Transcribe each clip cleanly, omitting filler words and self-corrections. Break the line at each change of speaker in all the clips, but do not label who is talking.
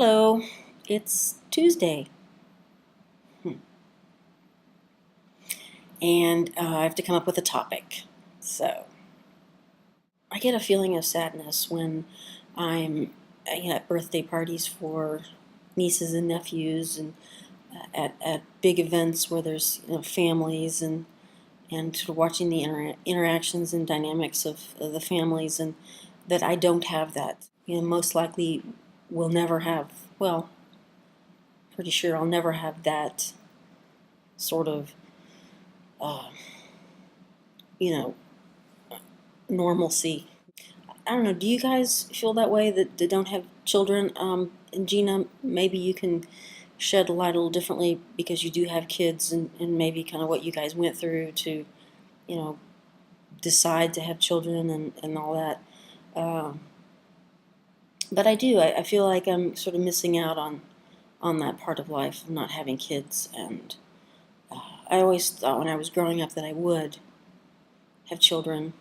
Hello, it's Tuesday, and I have to come up with a topic. So, I get a feeling of sadness when I'm at birthday parties for nieces and nephews, and at big events where there's families, and sort of watching the interactions and dynamics of the families, and that I don't have that. Most likely will never have. Well, pretty sure I'll never have that sort of. Uh, you know, Normalcy. I don't know. Do you guys feel that way that don't have children? And Gina, maybe you can shed light a little differently because you do have kids, and maybe kind of what you guys went through to, you know, decide to have children and all that. Um, but I do. I feel like I'm sort of missing out on that part of life, of not having kids. And I always thought when I was growing up that I would have children.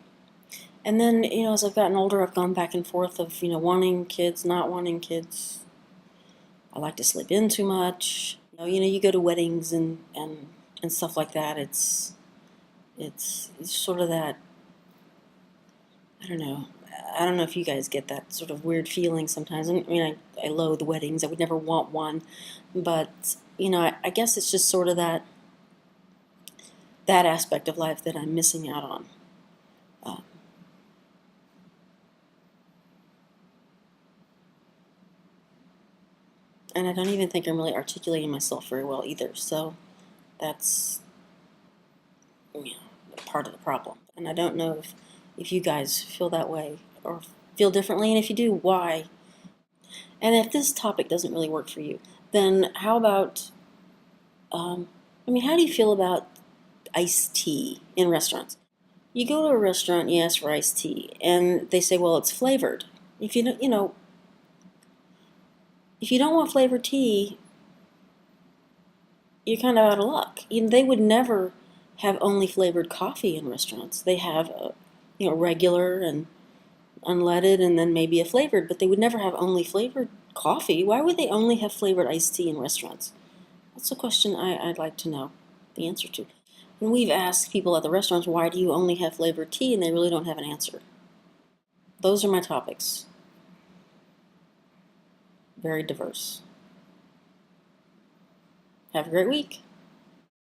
And then, as I've gotten older, I've gone back and forth of, wanting kids, not wanting kids. I like to sleep in too much. You go to weddings and stuff like that. It's sort of that, I don't know. I don't know if you guys get that sort of weird feeling sometimes. I mean, I loathe weddings. I would never want one. But, I guess it's just sort of that aspect of life that I'm missing out on. Uh, and I don't even think I'm really articulating myself very well either. So that's part of the problem. And I don't know if you guys feel that way or feel differently, and if you do, why? And if this topic doesn't really work for you, then how about, how do you feel about iced tea in restaurants? You go to a restaurant, you ask for iced tea, and they say, well, it's flavored. If you don't, if you don't want flavored tea, you're kind of out of luck. They would never have only flavored coffee in restaurants. They have, regular and unleaded and then maybe a flavored, but they would never have only flavored coffee. Why would they only have flavored iced tea in restaurants? That's a question I'd like to know the answer to. And we've asked people at the restaurants, why do you only have flavored tea? And they really don't have an answer. Those are my topics. Very diverse. Have a great week.